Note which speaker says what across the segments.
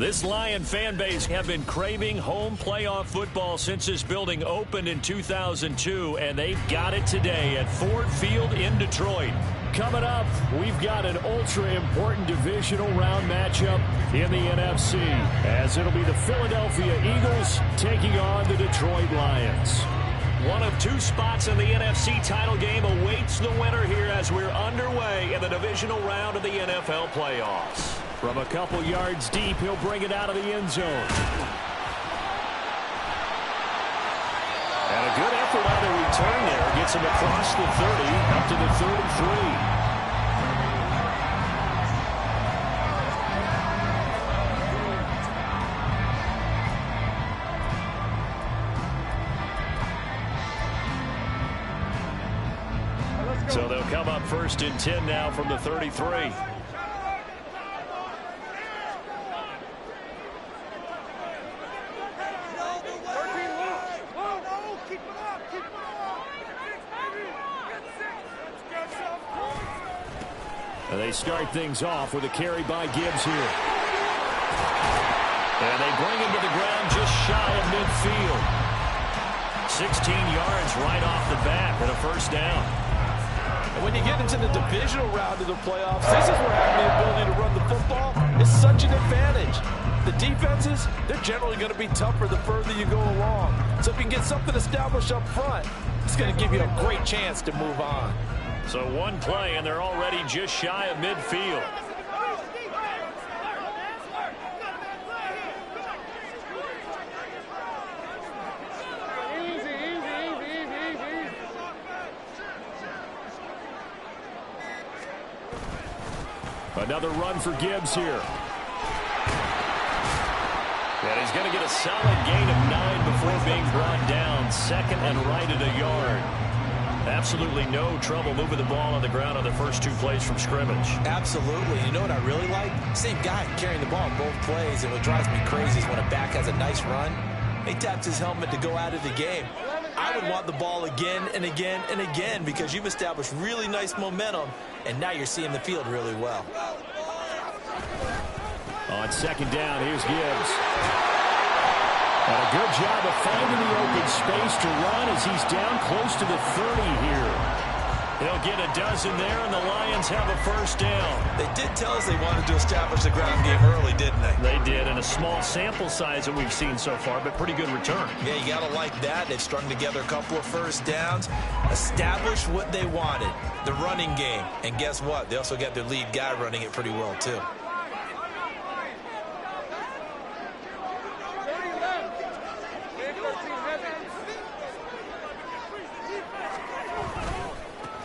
Speaker 1: This Lion fan base have been craving home playoff football since this building opened in 2002, and they've got it today at Ford Field in Detroit. Coming up, we've got an ultra-important divisional round matchup in the NFC, as it'll be the Philadelphia Eagles taking on the Detroit Lions. One of two spots in the NFC title game awaits the winner here as we're underway in the divisional round of the NFL playoffs. From a couple yards deep, he'll bring it out of the end zone. And a good effort on the return there. Gets him across the 30, up to the 33. So they'll come up 1st and 10 now from the 33. They start things off with a carry by Gibbs here. And they bring him to the ground just shy of midfield. 16 yards right off the bat and a first down.
Speaker 2: And when you get into the divisional round of the playoffs, this is where having the ability to run the football is such an advantage. The defenses, they're generally going to be tougher the further you go along. So if you can get something established up front, it's going to give you a great chance to move on.
Speaker 1: So one play, and they're already just shy of midfield. Another run for Gibbs here. And he's going to get a solid gain of 9 before being brought down. Second and right at a yard. Absolutely no trouble moving the ball on the ground on the first 2 plays from scrimmage.
Speaker 3: Absolutely. You know what I really like? Same guy carrying the ball in both plays. And what drives me crazy is when a back has a nice run, he taps his helmet to go out of the game. I would want the ball again and again and again because you've established really nice momentum, and now you're seeing the field really well.
Speaker 1: On 2nd down, here's Gibbs. And a good job of finding the open space to run as he's down close to the 30 here. He'll get a dozen there, and the Lions have a first down.
Speaker 3: They did tell us they wanted to establish the ground game early, didn't they?
Speaker 1: They did, and a small sample size that we've seen so far, but pretty good return.
Speaker 3: Yeah, you got to like that. They've strung together a couple of first downs, established what they wanted, the running game. And guess what? They also got their lead guy running it pretty well, too.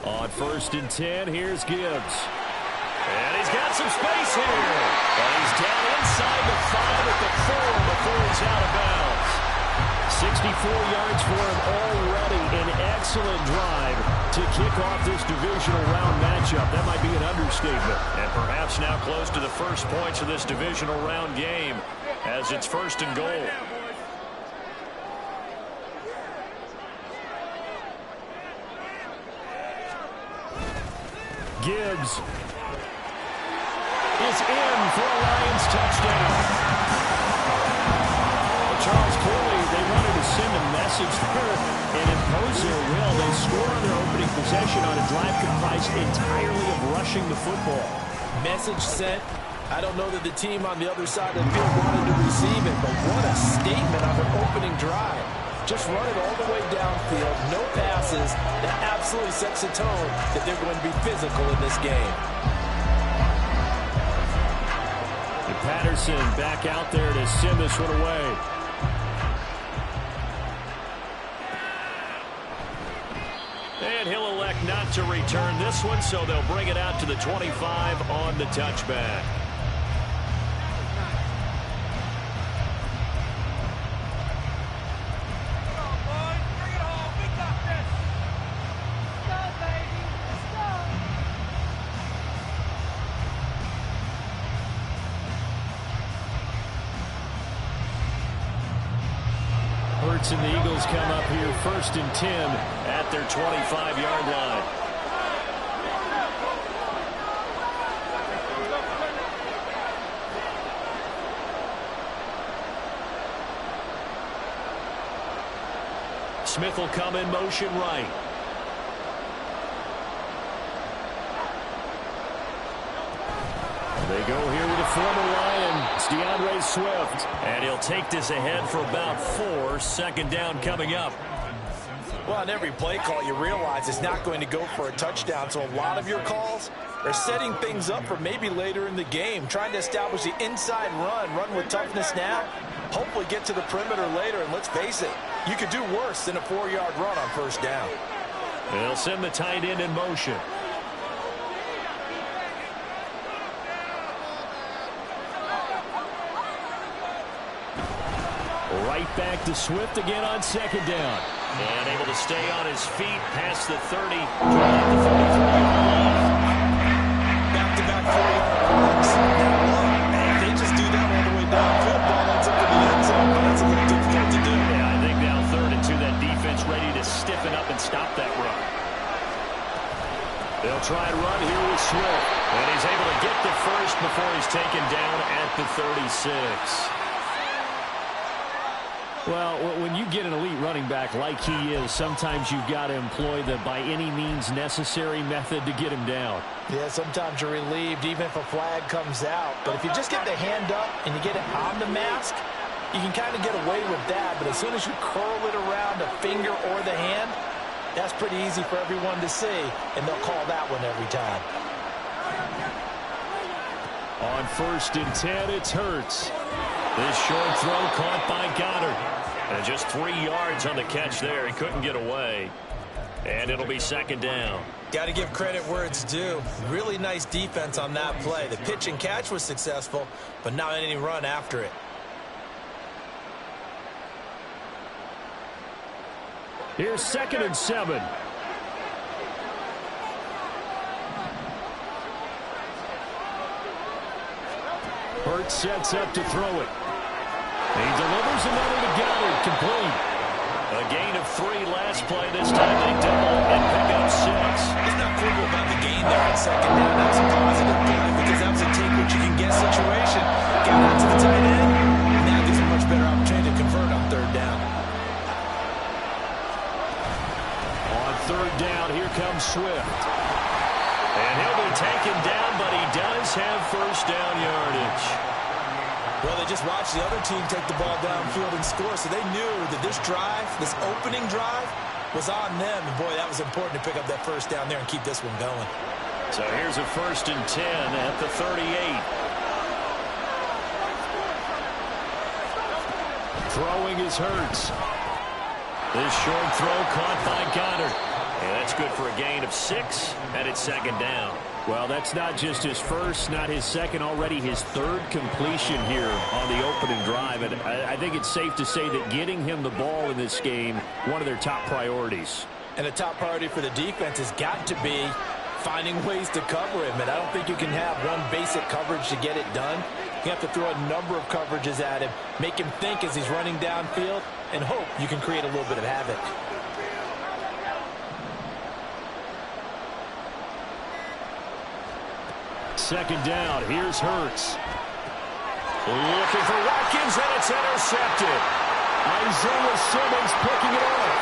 Speaker 1: On 1st and 10, here's Gibbs. And he's got some space here. And he's down inside the 5 at the 4 before he's out of bounds. 64 yards for him already. An excellent drive to kick off this divisional round matchup. That might be an understatement. And perhaps now close to the first points of this divisional round game as it's 1st and goal. Gibbs is in for a Lions touchdown. Well, Charles, clearly they wanted to send a message there and impose their will. They score on their opening possession on a drive comprised entirely of rushing the football.
Speaker 2: Message sent. I don't know that the team on the other side of the field wanted to receive it, but what a statement on their opening drive. Just run it all the way downfield, no passes. That absolutely sets the tone that they're going to be physical in this game.
Speaker 1: And Patterson back out there to send this one away. And he'll elect not to return this one, so they'll bring it out to the 25 on the touchback. And the Eagles come up here 1st and 10 at their 25-yard line. Smith will come in motion right. They go here with a former Lion. It's DeAndre Swift. And he'll take this ahead for about 4. Second down coming up.
Speaker 2: Well, on every play call, you realize it's not going to go for a touchdown. So a lot of your calls are setting things up for maybe later in the game, trying to establish the inside run with toughness now, hopefully get to the perimeter later. And let's face it, you could do worse than a 4-yard run on first down.
Speaker 1: They'll send the tight end in motion. Right back to Swift again on second down. And able to stay on his feet past the 30. The 43-yard line.
Speaker 2: Back-to-back 4-yard runs. If they just do that all the way downfield, ball ends up in the end zone. But that's a little difficult to do.
Speaker 1: Yeah, I think now 3rd and 2, that defense ready to stiffen up and stop that run. They'll try and run here with Swift. And he's able to get the first before he's taken down at the 36. Well, when you get an elite running back like he is, sometimes you've got to employ the by any means necessary method to get him down.
Speaker 2: Yeah, sometimes you're relieved even if a flag comes out. But if you just get the hand up and you get it on the mask, you can kind of get away with that. But as soon as you curl it around the finger or the hand, that's pretty easy for everyone to see, and they'll call that one every time.
Speaker 1: On 1st and 10, it's Hurts. This short throw caught by Goddard. And just 3 yards on the catch there. He couldn't get away. And it'll be second down.
Speaker 3: Got to give credit where it's due. Really nice defense on that play. The pitch and catch was successful, but not any run after it.
Speaker 1: Here's 2nd and 7. Hurts sets up to throw it. He delivers another to Goddard, complete. A gain of 3 last play. This time they double and pick up 6.
Speaker 3: It's not cool about the gain there on second down. That was a positive play because that was a take what you can get situation. Got out to the tight end. Now gives a much better opportunity to convert on 3rd down.
Speaker 1: On 3rd down, here comes Swift. And he'll be taken down, but he does have first down yardage.
Speaker 3: Well, they just watched the other team take the ball downfield and score, so they knew that this drive, this opening drive, was on them. And, boy, that was important to pick up that first down there and keep this one going.
Speaker 1: So here's a 1st and 10 at the 38. Throwing is Hurts. This short throw caught by Goddard. And that's good for a gain of 6, and it's second down. Well, that's not just his first, not his second, already his 3rd completion here on the opening drive. And I think it's safe to say that getting him the ball in this game, one of their top priorities.
Speaker 2: And a top priority for the defense has got to be finding ways to cover him. And I don't think you can have one basic coverage to get it done. You have to throw a number of coverages at him, make him think as he's running downfield, and hope you can create a little bit of havoc.
Speaker 1: Second down, here's Hurts. Looking for Watkins, and it's intercepted. Isaiah Simmons picking it off.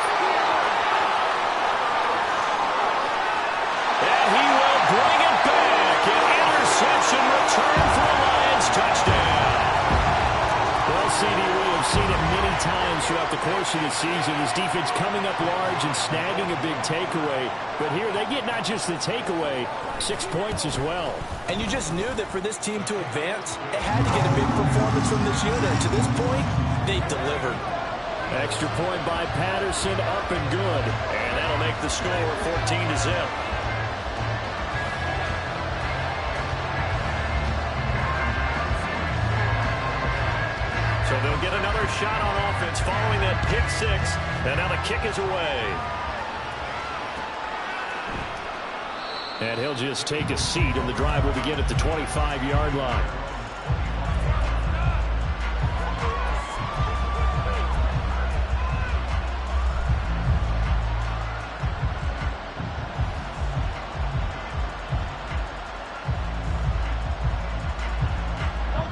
Speaker 1: And he will bring it back. An interception return for a Lions touchdown. Well, CD, we have seen it many times throughout the course of the season. This defense coming up large and snagging a big takeaway. But here they get not just the takeaway, 6 points as well.
Speaker 2: And you just knew that for this team to advance, it had to get a big performance from this unit. And to this point, they've delivered.
Speaker 1: Extra point by Patterson, up and good. And that'll make the score 14-0. So they'll get another shot on offense following that pick 6. And now the kick is away. And he'll just take a seat, and the drive will begin at the 25-yard line.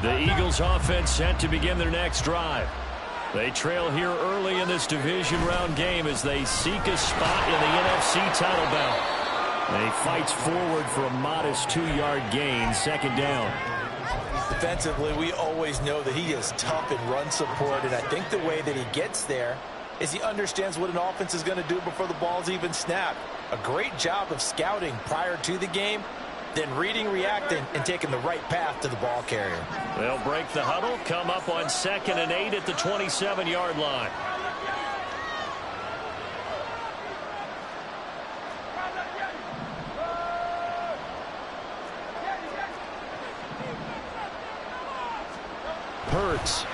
Speaker 1: The Eagles offense set to begin their next drive. They trail here early in this division round game as they seek a spot in the NFC title bout. They fight forward for a modest 2-yard gain, second down.
Speaker 3: Defensively, we always know that he is tough in run support, and I think the way that he gets there is he understands what an offense is going to do before the ball's even snapped. A great job of scouting prior to the game, then reading, reacting, and taking the right path to the ball carrier.
Speaker 1: They'll break the huddle, come up on 2nd and 8 at the 27-yard line. Hurts.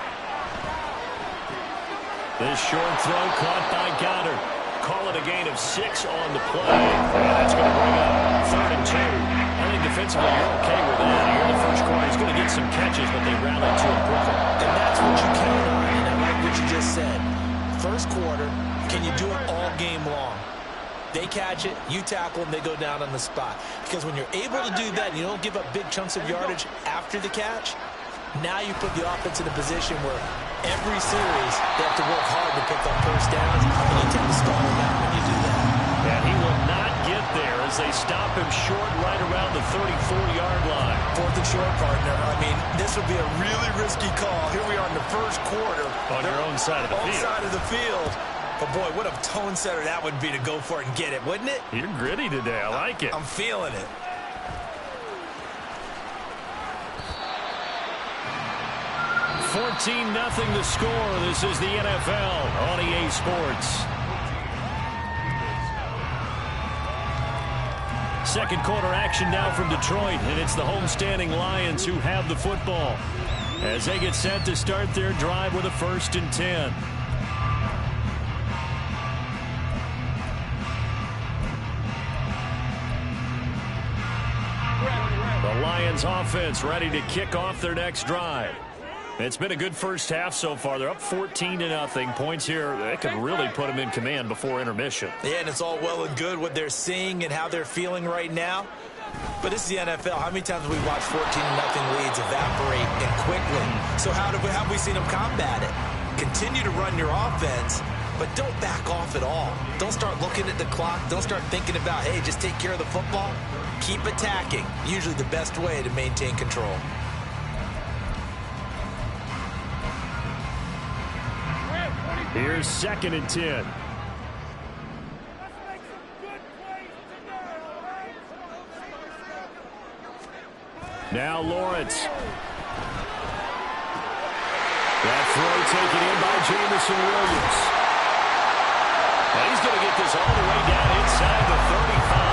Speaker 1: This short throw caught by Goddard. Call it a gain of 6 on the play. And that's going to bring up 3rd and 2. I think defensively you're okay with that. Here in the first quarter, he's going to get some catches, but they rallied to him quickly.
Speaker 3: And that's what you count on, and I like what you just said. First quarter, can you do it all game long? They catch it, you tackle them, they go down on the spot. Because when you're able to do that and you don't give up big chunks of yardage after the catch, now you put the offense in a position where every series they have to work hard to pick up first downs, and you tend to stall them out when you do that.
Speaker 1: And he will not get there as they stop him short right around the 34-yard line.
Speaker 3: 4th and short, partner. I mean, this would be a really risky call. Here we are in the first quarter.
Speaker 1: On your own side of the field.
Speaker 3: Side of the field. But, boy, what a tone setter that would be to go for it and get it, wouldn't it?
Speaker 1: You're gritty today. I like it.
Speaker 3: I'm feeling it.
Speaker 1: 14-0 the score. This is the NFL on EA Sports. Second quarter action now from Detroit, and it's the homestanding Lions who have the football as they get set to start their drive with a 1st and 10. The Lions offense ready to kick off their next drive. It's been a good first half so far. They're up 14-0. Points here, they could really put them in command before intermission.
Speaker 3: Yeah, and it's all well and good what they're seeing and how they're feeling right now. But this is the NFL. How many times have we watched 14-0 leads evaporate and quickly? So how have we seen them combat it? Continue to run your offense, but don't back off at all. Don't start looking at the clock. Don't start thinking about, hey, just take care of the football. Keep attacking. Usually the best way to maintain control.
Speaker 1: Here's 2nd and 10. Now Lawrence. That throw taken in by Jamison Williams. Now he's going to get this all the way down inside the 35.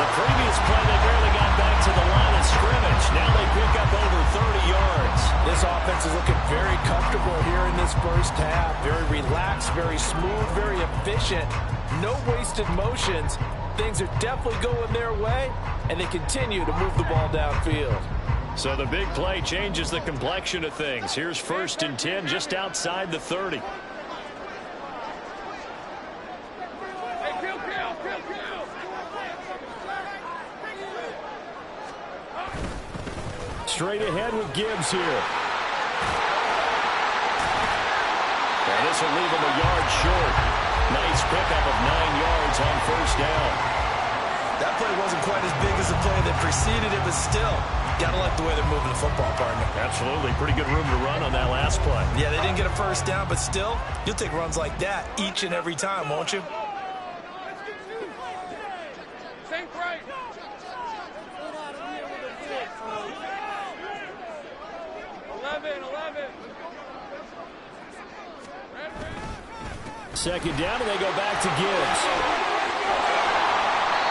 Speaker 1: The previous play, they barely got back to the line of scrimmage. Now they pick up over 30 yards.
Speaker 2: This offense is looking very comfortable here in this first half. Very relaxed, very smooth, very efficient. No wasted motions. Things are definitely going their way, and they continue to move the ball downfield.
Speaker 1: So the big play changes the complexion of things. Here's 1st and 10 just outside the 30. Straight ahead with Gibbs here. And this will leave him a yard short. Nice pickup of 9 yards on 1st down.
Speaker 3: That play wasn't quite as big as the play that preceded it, but still, gotta like the way they're moving the football, partner.
Speaker 1: Absolutely. Pretty good room to run on that last play.
Speaker 3: Yeah, they didn't get a 1st down, but still, you'll take runs like that each and every time, won't you?
Speaker 1: Second down, and they go back to Gibbs.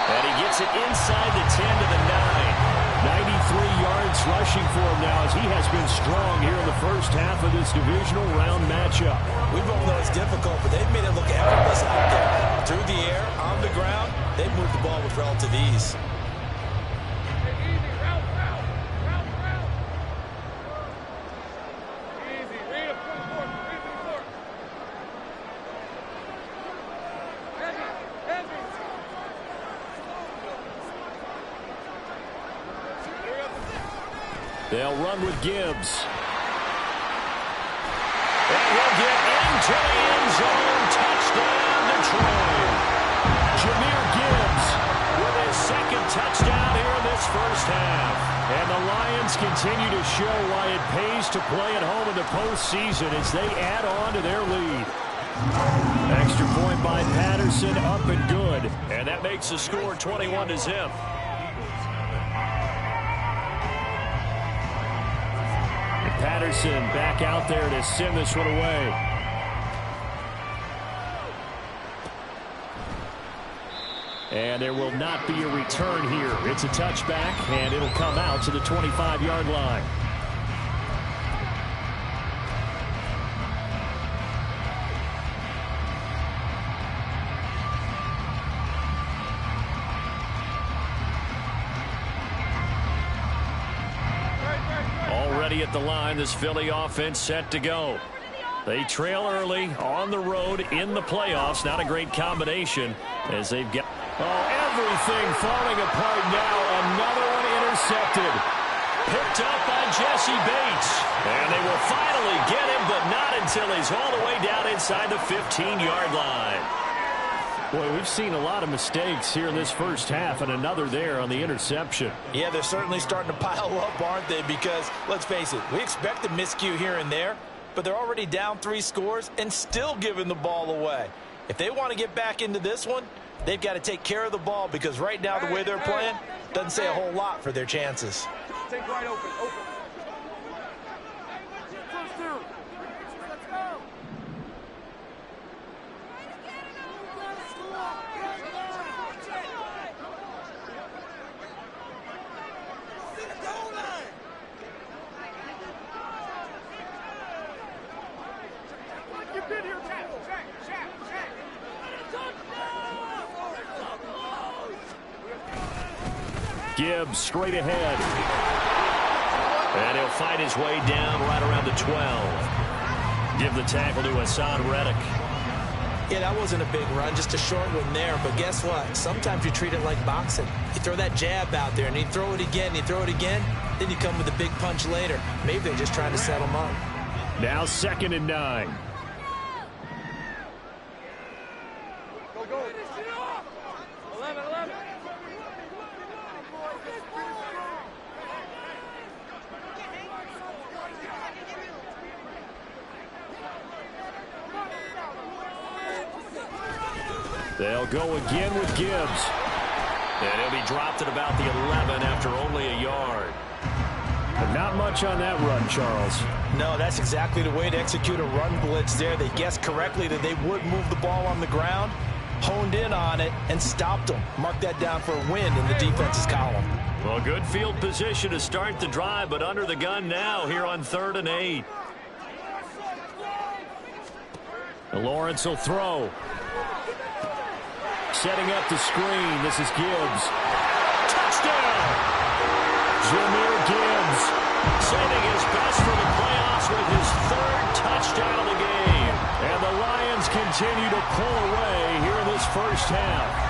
Speaker 1: And he gets it inside the 10 to the 9. 93 yards rushing for him now as he has been strong here in the first half of this divisional round matchup.
Speaker 3: We both know it's difficult, but they've made it look effortless out there. Through the air, on the ground, they've moved the ball with relative ease.
Speaker 1: They'll run with Gibbs. And he'll get into the end zone. Touchdown, Detroit. Jahmyr Gibbs with his second touchdown here in this first half. And the Lions continue to show why it pays to play at home in the postseason as they add on to their lead. Extra point by Patterson, up and good. And that makes the score 21-0. Patterson back out there to send this one away. And there will not be a return here. It's a touchback, and it'll come out to the 25-yard line. Already at the line, this Philly offense set to go. They trail early on the road in the playoffs. Not a great combination as they've got... Oh, everything falling apart now. Another one intercepted. Picked up by Jesse Bates. And they will finally get him, but not until he's all the way down inside the 15-yard line. Boy, we've seen a lot of mistakes here in this first half, and another there on the interception.
Speaker 3: Yeah, they're certainly starting to pile up, aren't they? Because, let's face it, we expect a miscue here and there, but they're already down 3 scores and still giving the ball away. If they want to get back into this one, they've got to take care of the ball, because right now the way they're playing doesn't say a whole lot for their chances.
Speaker 4: Take right open.
Speaker 1: Gibbs straight ahead. And he'll fight his way down right around the 12. Give the tackle to Hassan Reddick.
Speaker 3: Yeah, that wasn't a big run, just a short one there. But guess what? Sometimes you treat it like boxing. You throw that jab out there, and you throw it again, you throw it again, then you come with a big punch later. Maybe they're just trying to set him up.
Speaker 1: Now 2nd and 9.
Speaker 4: Go. 11.
Speaker 1: They'll go again with Gibbs. And he'll be dropped at about the 11 after only a yard. But not much on that run, Charles.
Speaker 3: No, that's exactly the way to execute a run blitz there. They guessed correctly that they would move the ball on the ground, honed in on it, and stopped them. Mark that down for a win in the defense's column.
Speaker 1: Well, good field position to start the drive, but under the gun now here on 3rd and 8. Lawrence will throw. Setting up the screen. This is Gibbs. Touchdown! Jahmyr Gibbs saving his best for the playoffs with his 3rd touchdown of the game. And the Lions continue to pull away here in this first half.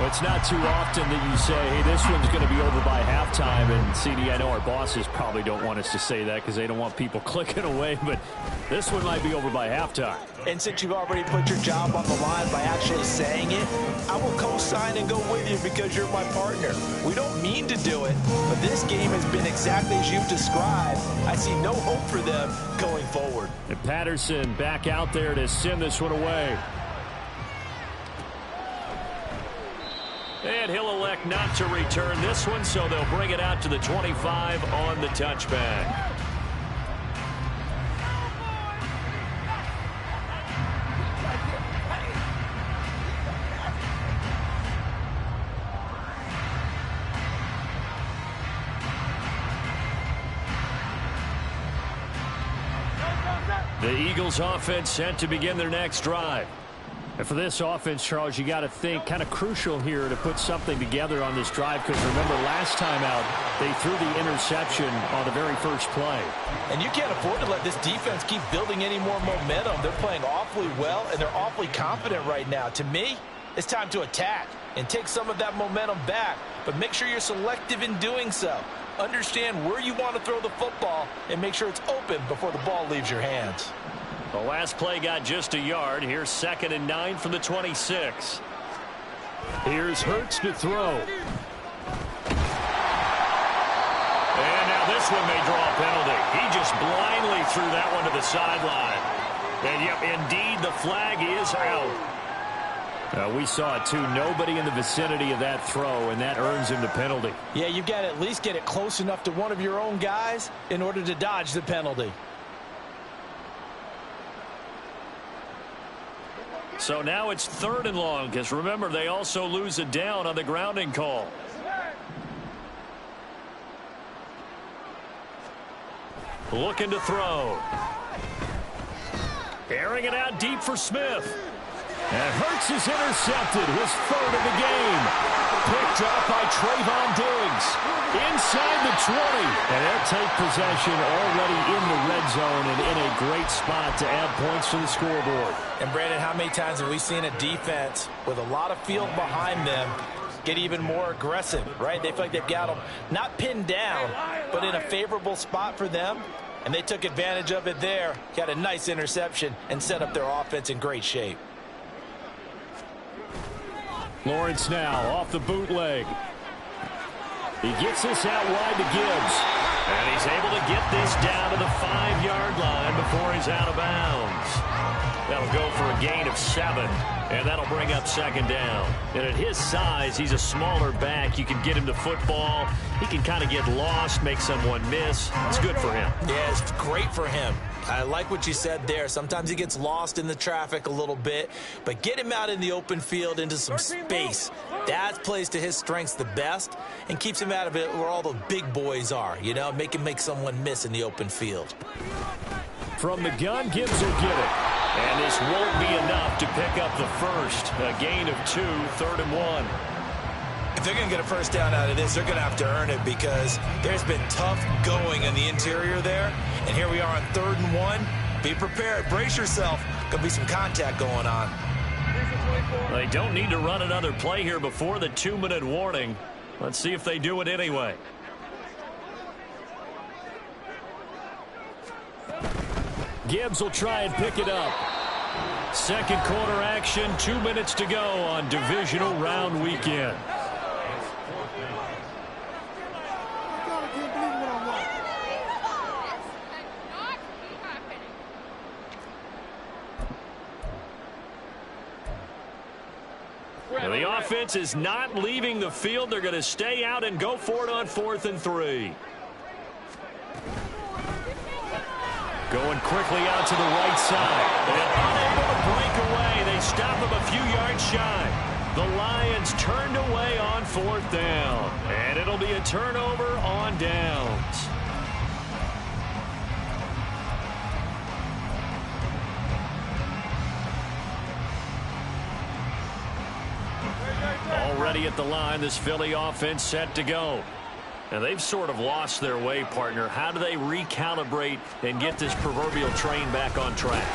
Speaker 1: Well, it's not too often that you say, hey, this one's going to be over by halftime. And, CD, I know our bosses probably don't want us to say that because they don't want people clicking away, but this one might be over by halftime.
Speaker 3: And since you've already put your job on the line by actually saying it, I will co-sign and go with you because you're my partner. We don't mean to do it, but this game has been exactly as you've described. I see no hope for them going forward.
Speaker 1: And Patterson back out there to send this one away. And he'll elect not to return this one, so they'll bring it out to the 25 on the touchback. The Eagles offense set to begin their next drive. And for this offense, Charles, you got to think kind of crucial here to put something together on this drive, because remember last time out they threw the interception on the very first play.
Speaker 3: And you can't afford to let this defense keep building any more momentum. They're playing awfully well and they're awfully confident right now. To me, it's time to attack. and take some of that momentum back. But make sure you're selective in doing so. Understand where you want to throw the football and make sure it's open before the ball leaves your hands.
Speaker 1: The last play got just a yard. Here's 2nd and 9 from the 26. Here's Hurts to throw. And now this one may draw a penalty. He just blindly threw that one to the sideline. And, yep, indeed, the flag is out. We saw it, too. Nobody in the vicinity of that throw, and that earns him the penalty.
Speaker 3: Yeah, you've got to at least get it close enough to one of your own guys in order to dodge the penalty.
Speaker 1: So now it's 3rd and long, because remember, they also lose a down on the grounding call. Looking to throw. Airing it out deep for Smith. And Hurts is intercepted, his 3rd of the game. Picked up by Trayvon Diggs. Inside the 20. And they'll take possession already in the red zone and in a great spot to add points to the scoreboard.
Speaker 3: And Brandon, how many times have we seen a defense with a lot of field behind them get even more aggressive, right? They feel like they've got them not pinned down, but in a favorable spot for them. And they took advantage of it there. Got a nice interception and set up their offense in great shape.
Speaker 1: Lawrence now off the bootleg. He gets this out wide to Gibbs. And he's able to get this down to the 5-yard line before he's out of bounds. That'll go for a gain of 7. And that'll bring up 2nd down. And at his size, he's a smaller back. You can get him to football. He can kind of get lost, make someone miss. It's good for him.
Speaker 3: Yeah, it's great for him. I like what you said there. Sometimes he gets lost in the traffic a little bit, but get him out in the open field into some space. That plays to his strengths the best and keeps him out of it where all the big boys are, you know, make him make someone miss in the open field.
Speaker 1: From the gun, Gibbs will get it. And this won't be enough to pick up the first. A gain of 2, 3rd and 1.
Speaker 3: If they're going to get a first down out of this, they're going to have to earn it because there's been tough going in the interior there. And here we are on 3rd and 1. Be prepared. Brace yourself. Going to be some contact going on.
Speaker 1: They don't need to run another play here before the 2-minute warning. Let's see if they do it anyway. Gibbs will try and pick it up. 2nd quarter action, 2 minutes to go on Divisional Round Weekend. The offense is not leaving the field. They're going to stay out and go for it on 4th and 3. Going quickly out to the right side. And unable to break away. They stop him a few yards shy. The Lions turned away on 4th down. And it'll be a turnover on downs. Already at the line, this Philly offense set to go. And they've sort of lost their way, partner. How do they recalibrate and get this proverbial train back on track?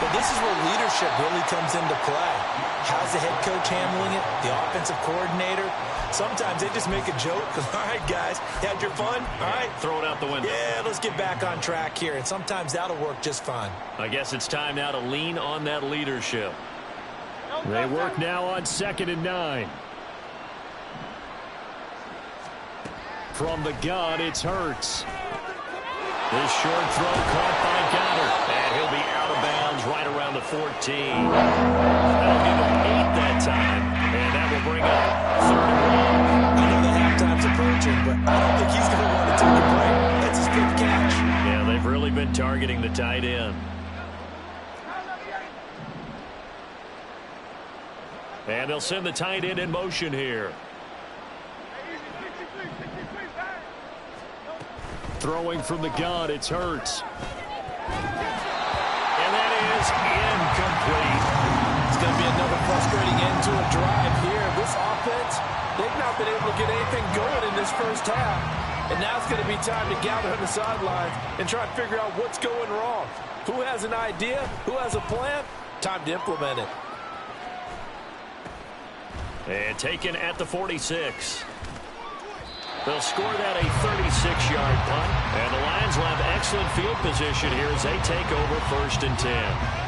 Speaker 3: But this is where leadership really comes into play. How's the head coach handling it? The offensive coordinator? Sometimes they just make a joke. All right, guys, you had your fun? All right.
Speaker 1: Throw it out the window.
Speaker 3: Yeah, let's get back on track here. And sometimes that'll work just fine.
Speaker 1: I guess it's time now to lean on that leadership. They work now on 2nd and 9. From the gun, it's Hurts. This short throw caught by Goddard. And he'll be out of bounds right around the 14. That'll give him 8 that time. And that will bring up 3rd and 1.
Speaker 3: I know the halftime's approaching, but I don't think he's going to want to take a break. That's his 5th catch.
Speaker 1: Yeah, they've really been targeting the tight end. And they'll send the tight end in motion here. Throwing from the gun, it's Hurts. And that is incomplete.
Speaker 2: It's going to be another frustrating end to a drive here. This offense, they've not been able to get anything going in this first half. And now it's going to be time to gather on the sidelines and try and figure out what's going wrong. Who has an idea? Who has a plan? Time to implement it.
Speaker 1: And taken at the 46. They'll score that a 36-yard punt. And the Lions will have excellent field position here as they take over 1st and 10.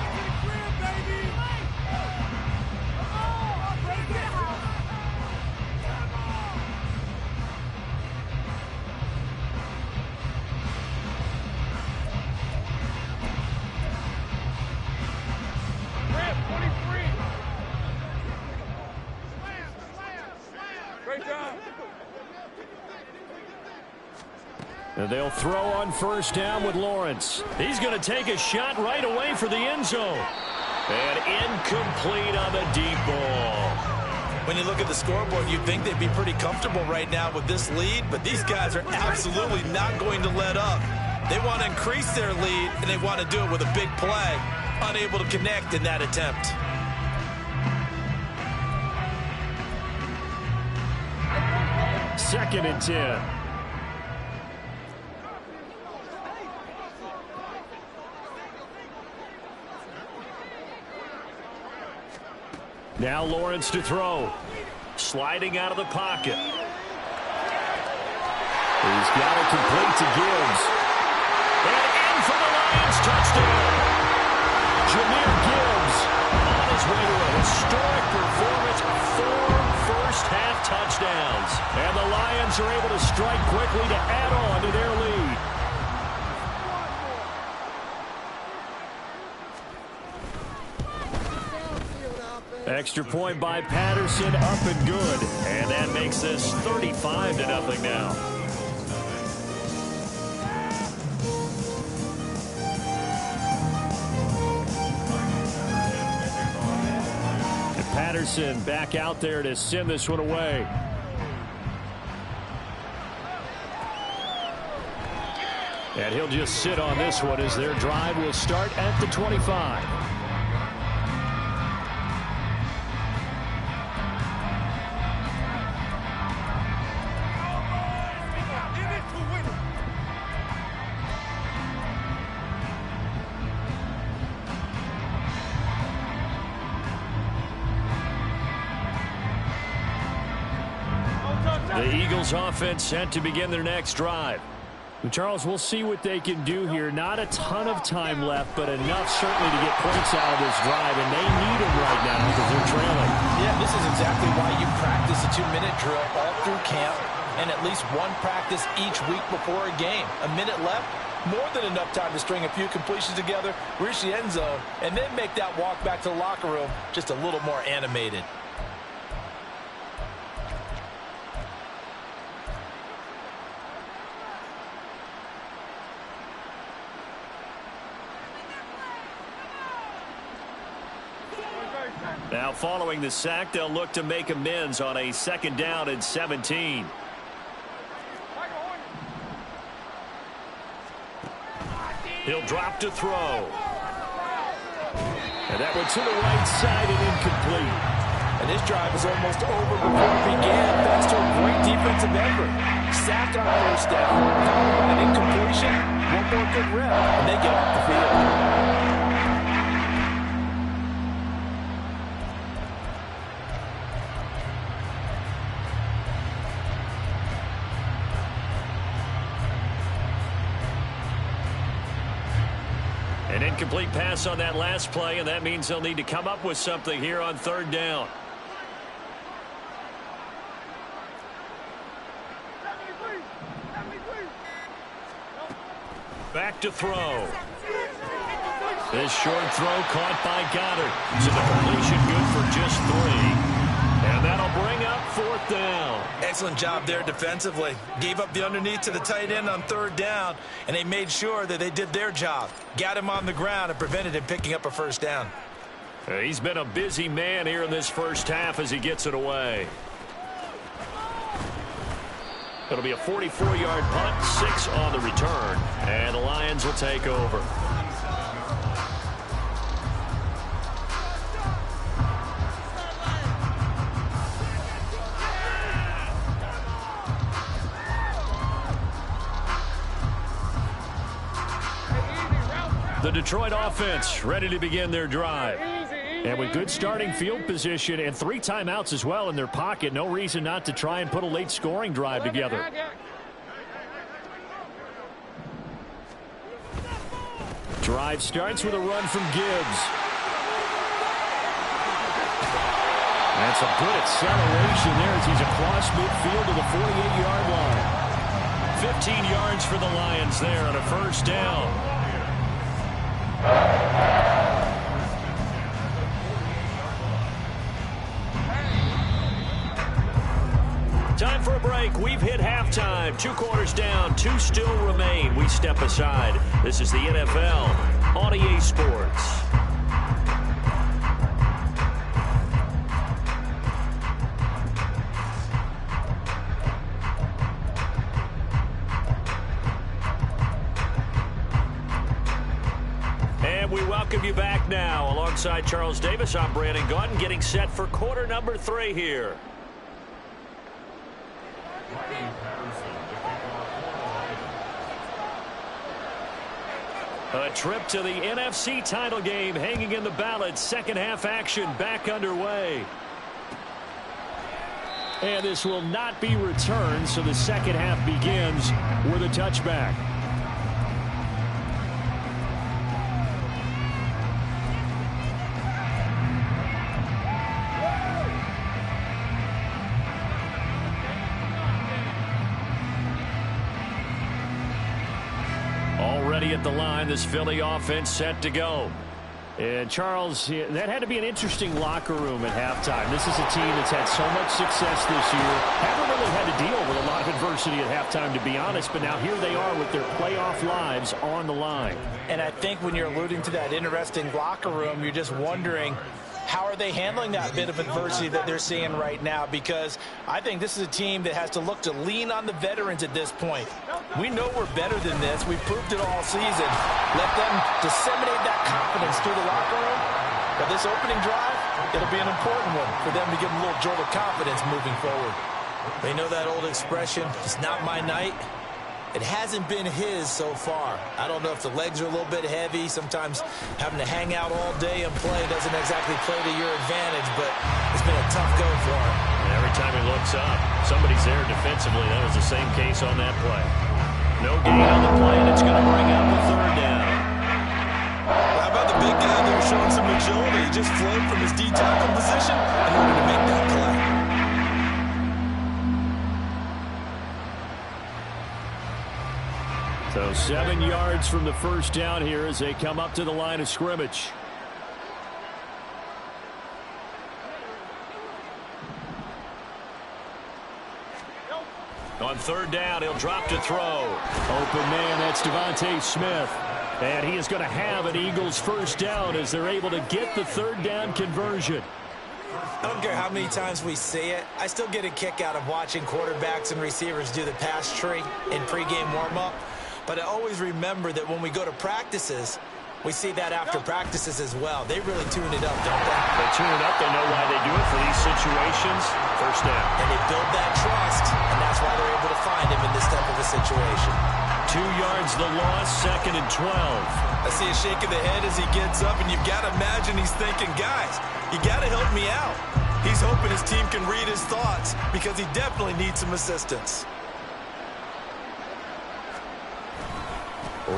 Speaker 1: And they'll throw on 1st down with Lawrence. He's going to take a shot right away for the end zone. And incomplete on the deep ball.
Speaker 3: When you look at the scoreboard, you'd think they'd be pretty comfortable right now with this lead, but these guys are absolutely not going to let up. They want to increase their lead, and they want to do it with a big play. Unable to connect in that attempt.
Speaker 1: 2nd and 10. Now Lawrence to throw. Sliding out of the pocket. He's got it complete to Gibbs. And in for the Lions touchdown. Jahmyr Gibbs on his way to a historic performance. 4 first-half touchdowns. And the Lions are able to strike quickly to add on to their lead. Extra point by Patterson, up and good. And that makes this 35-0 now. And Patterson back out there to send this one away. And he'll just sit on this one as their drive will start at the 25. The Eagles offense set to begin their next drive. Charles, we'll see what they can do here. Not a ton of time left, but enough certainly to get points out of this drive, and they need them right now because they're trailing.
Speaker 2: Yeah, this is exactly why you practice a 2-minute drill all through camp and at least one practice each week before a game. A minute left, more than enough time to string a few completions together, reach the end zone, and then make that walk back to the locker room just a little more animated.
Speaker 1: Now following the sack, they'll look to make amends on a 2nd down and 17. He'll drop to throw. And that one to the right side and incomplete.
Speaker 2: And this drive is almost over before it began, thanks to a great defensive effort. Sacked on 1st down, followed by an incompletion, one more good rep, and they get off the field.
Speaker 1: An incomplete pass on that last play, and that means they'll need to come up with something here on 3rd down. Back to throw. This short throw caught by Goddard. So the completion good for just 3. And that'll bring up 4th down.
Speaker 3: Excellent job there defensively. Gave up the underneath to the tight end on 3rd down, and they made sure that they did their job. Got him on the ground and prevented him picking up a 1st down.
Speaker 1: He's been a busy man here in this first half as he gets it away. It'll be a 44-yard punt, 6 on the return, and the Lions will take over. The Detroit offense ready to begin their drive. And with good starting field position and 3 timeouts as well in their pocket, no reason not to try and put a late scoring drive together. Drive starts with a run from Gibbs. That's a good acceleration there as he's across midfield to the 48-yard line. 15 yards for the Lions there on a first down. Time for a break. We've hit halftime. 2 quarters down. 2 still remain. We step aside. This is the NFL on EA Sports. And we welcome you back now. Alongside Charles Davis, I'm Brandon Gaudin, getting set for quarter number 3 here. A trip to the NFC title game hanging in the balance. Second half action back underway. And this will not be returned, so the second half begins with a touchback. Already at the line, this Philly offense set to go. And Charles, that had to be an interesting locker room at halftime. This is a team that's had so much success this year. Haven't really had to deal with a lot of adversity at halftime, to be honest, but now here they are with their playoff lives on the line.
Speaker 5: And I think when you're alluding to that interesting locker room, you're just wondering, how are they handling that bit of adversity that they're seeing right now? Because I think this is a team that has to look to lean on the veterans at this point. We know we're better than this. We've proved it all season. Let them disseminate that confidence through the locker room. But this opening drive, it'll be an important one for them to give them a little jolt of confidence moving forward.
Speaker 3: They know that old expression, it's not my night. It hasn't been his so far. I don't know if the legs are a little bit heavy. Sometimes having to hang out all day and play doesn't exactly play to your advantage, but it's been a tough go for him.
Speaker 1: And every time he looks up, somebody's there defensively. That was the same case on that play. No gain on the play, and it's going to bring up a third down.
Speaker 3: Well, how about the big guy there showing some agility? He just flowed from his D-tackle position in order to make that play.
Speaker 1: So 7 yards from the first down here as they come up to the line of scrimmage. On third down, he'll drop to throw. Open man, that's Devontae Smith. And he is going to have an Eagles first down as they're able to get the third down conversion.
Speaker 3: I don't care how many times we say it. I still get a kick out of watching quarterbacks and receivers do the pass tree in pregame warm-up. But I always remember that when we go to practices, we see that after practices as well. They really tune it up, don't they?
Speaker 1: They tune it up. They know why they do it for these situations. First down.
Speaker 3: And they build that trust, and that's why they're able to find him in this type of a situation.
Speaker 1: 2 yards the loss, 2nd and 12.
Speaker 3: I see a shake of the head as he gets up, and you've got to imagine he's thinking, guys, you got to help me out. He's hoping his team can read his thoughts because he definitely needs some assistance.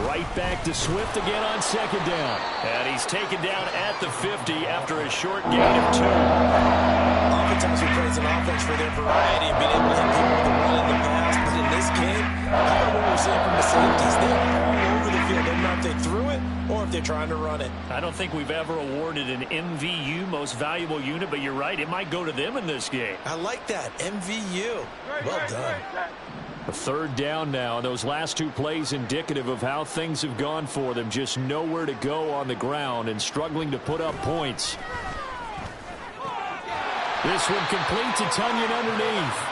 Speaker 1: Right back to Swift again on 2nd down. And he's taken down at the 50 after a short gain of 2.
Speaker 3: Oftentimes we praise an offense for their variety and being able to hit people with the run in the pass. But in this game, how about what we're seeing from the safeties? They're all over the field. They don't know if they threw it or if they're trying to run it.
Speaker 1: I don't think we've ever awarded an MVU, most valuable unit, but you're right. It might go to them in this game.
Speaker 3: I like that. MVU. Well done.
Speaker 1: A third down now. Those last 2 plays indicative of how things have gone for them. Just nowhere to go on the ground and struggling to put up points. This one complete to Tunyon underneath.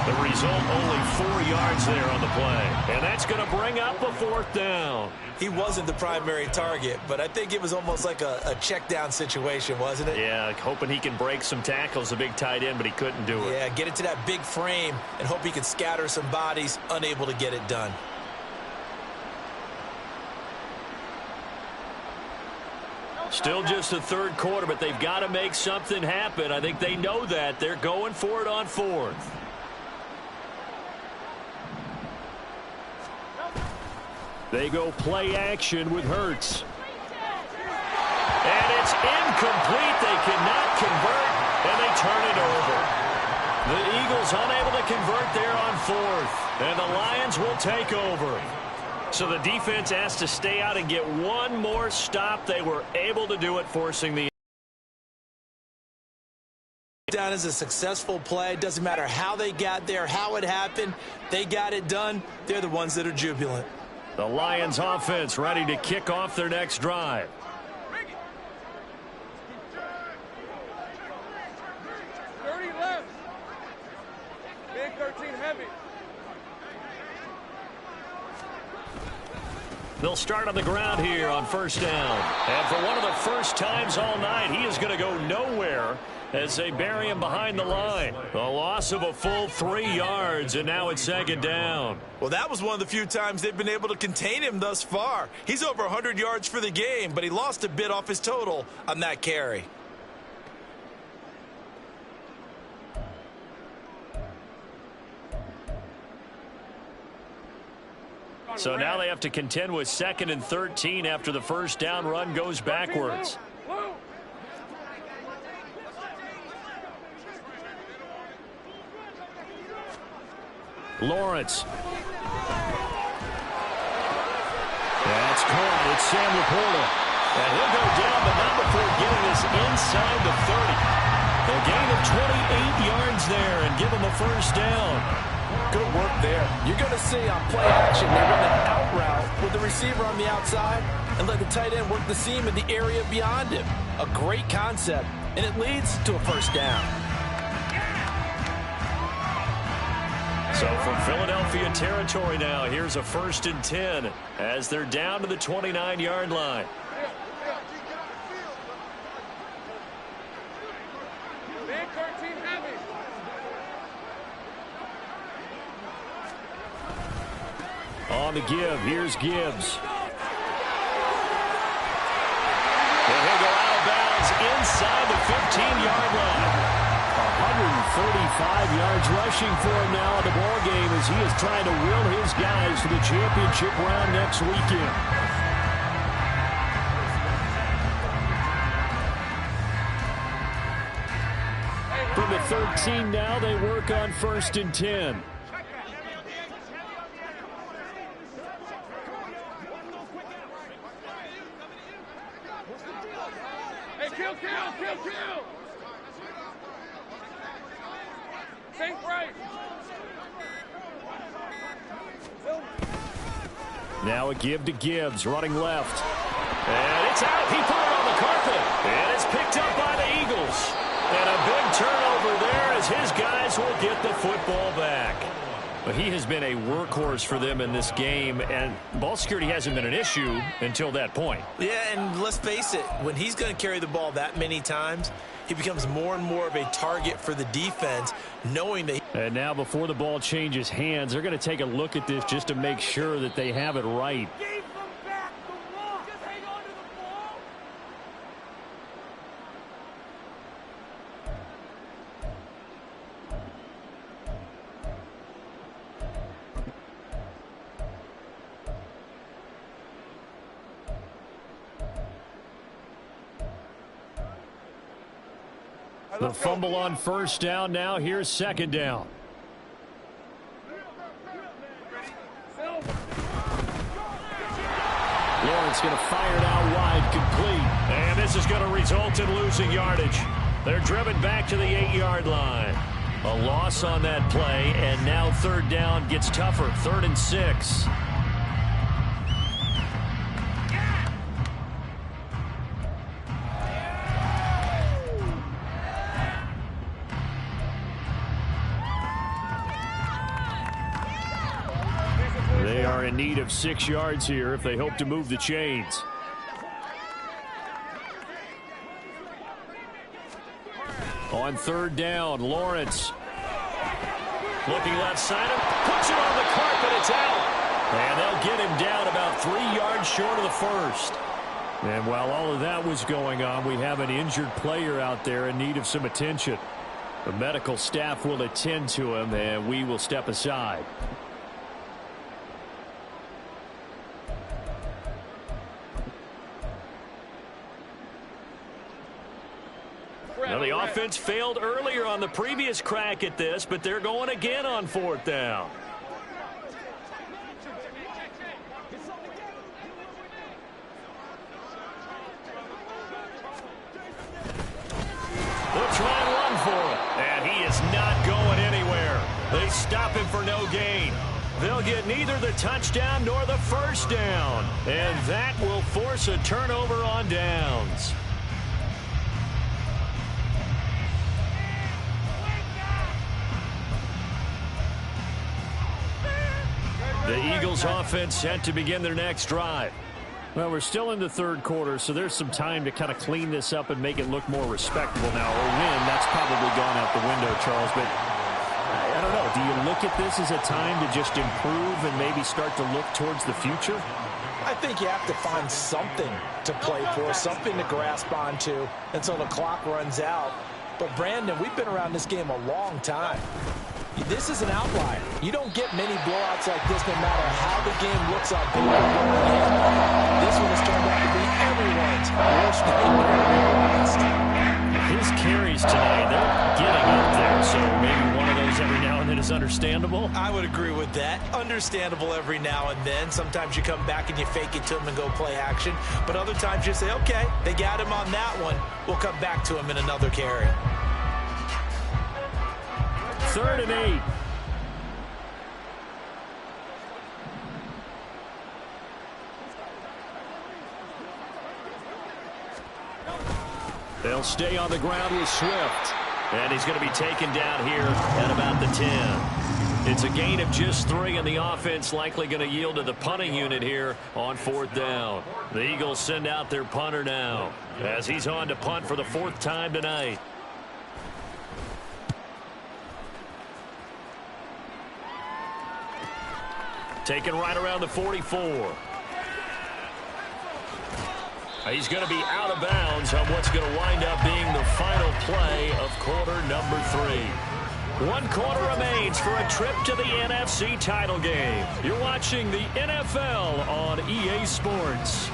Speaker 1: The result, only 4 yards there on the play. And that's going to bring up a 4th down.
Speaker 3: He wasn't the primary target, but I think it was almost like a check down situation, wasn't it?
Speaker 1: Yeah, hoping he can break some tackles, a big tight end, but he couldn't do it.
Speaker 3: Yeah, get it to that big frame and hope he can scatter some bodies, unable to get it done.
Speaker 1: Still just the third quarter, but they've got to make something happen. I think they know that. They're going for it on fourth. They go play action with Hurts. And it's incomplete. They cannot convert, and they turn it over. The Eagles unable to convert there on fourth, and the Lions will take over. So the defense has to stay out and get one more stop. They were able to do it, forcing the
Speaker 3: down is a successful play. Doesn't matter how they got there, how it happened. They got it done. They're the ones that are jubilant.
Speaker 1: The Lions offense ready to kick off their next drive.
Speaker 4: Big 13 heavy.
Speaker 1: They'll start on the ground here on first down. And for one of the first times all night, he is going to go nowhere as they bury him behind the line. A loss of a full 3 yards, and now it's second down.
Speaker 3: Well, that was one of the few times they've been able to contain him thus far. He's over 100 yards for the game, but he lost a bit off his total on that carry.
Speaker 1: So now they have to contend with 2nd and 13 after the first down run goes backwards. Lawrence. That's caught. It's Sam Laporta. And he'll go down, but not before getting this inside the 30. A gain of 28 yards there and give him a first down.
Speaker 2: Good work there. You're going to see on play action, they run an out route with the receiver on the outside and let the tight end work the seam in the area beyond him. A great concept, and it leads to a first down.
Speaker 1: So from Philadelphia territory now, here's a 1st and 10 as they're down to the 29-yard line.
Speaker 4: Big 13 heavy.
Speaker 1: On the give, here's Gibbs. And he'll go out of bounds inside the 15-yard line. 135 yards rushing for him now in the ball game as he is trying to will his guys to the championship round next weekend. From the 13 now, they work on 1st and 10.
Speaker 4: Hey, kill. Think right.
Speaker 1: Now a give to Gibbs, running left. And it's out. He put it on the carpet. And it's picked up by the Eagles. And a big turnover there as his guys will get the football back. But he has been a workhorse for them in this game, and ball security hasn't been an issue until that point.
Speaker 3: Yeah, and let's face it, when he's going to carry the ball that many times, he becomes more and more of a target for the defense, knowing that.
Speaker 1: And now before the ball changes hands, they're going to take a look at this just to make sure that they have it right. The fumble on first down. Now here's second down. Lawrence going to fire it out wide, complete. And this is going to result in losing yardage. They're driven back to the 8-yard line. A loss on that play, and now third down gets tougher. 3rd and 6. They are in need of 6 yards here if they hope to move the chains. On third down, Lawrence. Looking left side, puts it on the carpet, it's out. And they'll get him down about 3 yards short of the first. And while all of that was going on, we have an injured player out there in need of some attention. The medical staff will attend to him, and we will step aside. Now, the offense failed earlier on the previous crack at this, but they're going again on 4th down. They'll try and run for it, and he is not going anywhere. They stop him for no gain. They'll get neither the touchdown nor the first down, and that will force a turnover on downs. The Eagles offense set to begin their next drive. Well, we're still in the 3rd quarter, so there's some time to kind of clean this up and make it look more respectable now. A win, that's probably gone out the window, Charles, but I don't know. Do you look at this as a time to just improve and maybe start to look towards the future?
Speaker 5: I think you have to find something to play for, something to grasp onto until the clock runs out. But, Brandon, we've been around this game a long time. This is an outlier. You don't get many blowouts like this no matter how the game looks on paper. This one has turned out to be everyone's worst nightmare.
Speaker 1: His carries tonight, they're getting up there, so maybe one of those every now and then is understandable.
Speaker 3: I would agree with that. Understandable every now and then. Sometimes you come back and you fake it to him and go play action. But other times you say, okay, they got him on that one. We'll come back to him in another carry.
Speaker 1: 3rd and 8. They'll stay on the ground with Swift. And he's going to be taken down here at about the 10. It's a gain of just 3, and the offense likely going to yield to the punting unit here on 4th down. The Eagles send out their punter now as he's on to punt for the 4th time tonight. Taken right around the 44. He's going to be out of bounds on what's going to wind up being the final play of quarter number 3. 1 quarter remains for a trip to the NFC title game. You're watching the NFL on EA Sports.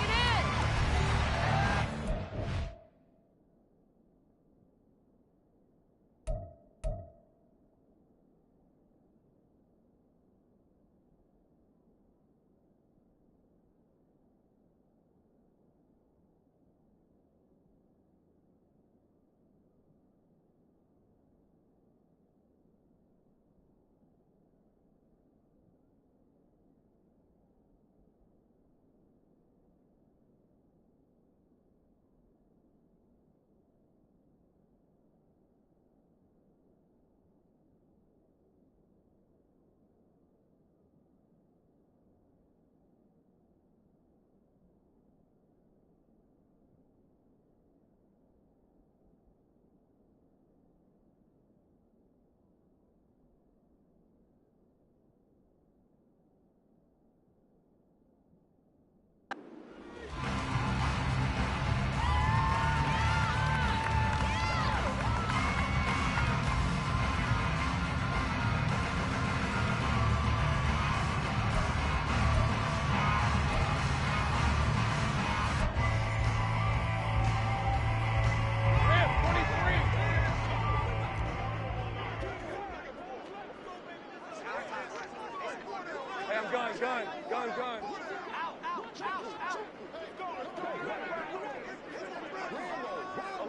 Speaker 4: Gun.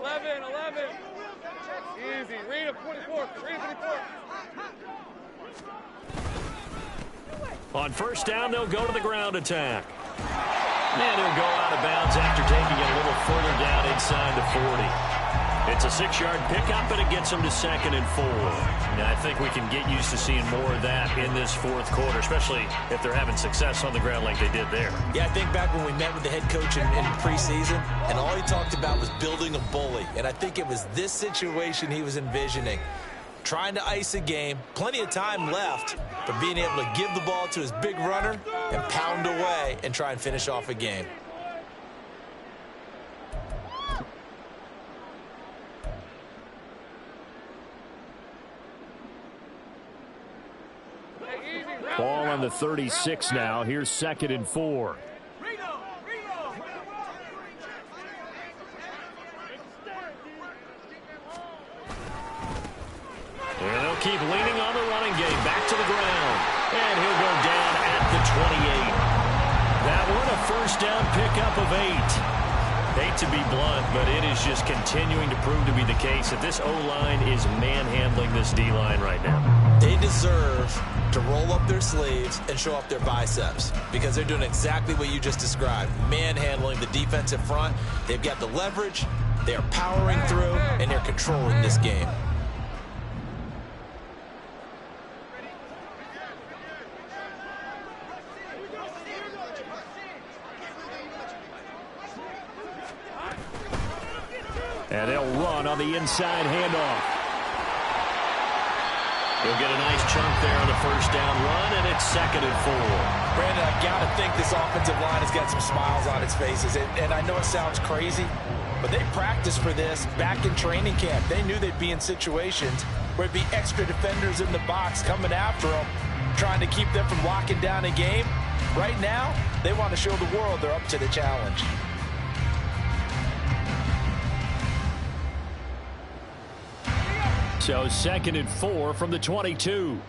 Speaker 4: 11. Easy. Read him, 24. Read 24.
Speaker 1: On 1st down, they'll go to the ground attack. And he'll go out of bounds after taking it a little further down inside the 40. It's a 6-yard pickup, but it gets them to 2nd and 4. Now, I think we can get used to seeing more of that in this 4th quarter, especially if they're having success on the ground like they did there.
Speaker 3: Yeah, I think back when we met with the head coach in preseason, and all he talked about was building a bully. And I think it was this situation he was envisioning. Trying to ice a game, plenty of time left, but being able to give the ball to his big runner and pound away and try and finish off a game.
Speaker 1: on the 36 now. Here's 2nd and 4. And they'll keep leaning on the running game. Back to the ground. And he'll go down at the 28. That one a first down pickup of 8. Hate to be blunt, but it is just continuing to prove to be the case that this O-line is manhandling this D-line right now.
Speaker 3: They deserve to roll up their sleeves and show off their biceps because they're doing exactly what you just described, manhandling the defensive front. They've got the leverage, they're powering through, and they're controlling this game.
Speaker 1: And they'll run on the inside handoff. He'll get a nice chunk there on the first down run, and it's 2nd and 4.
Speaker 5: Brandon, I got to think this offensive line has got some smiles on its faces. And I know it sounds crazy, but they practiced for this back in training camp. They knew they'd be in situations where it'd be extra defenders in the box coming after them, trying to keep them from locking down a game. Right now, they want to show the world they're up to the challenge.
Speaker 1: So 2nd and 4 from the 22.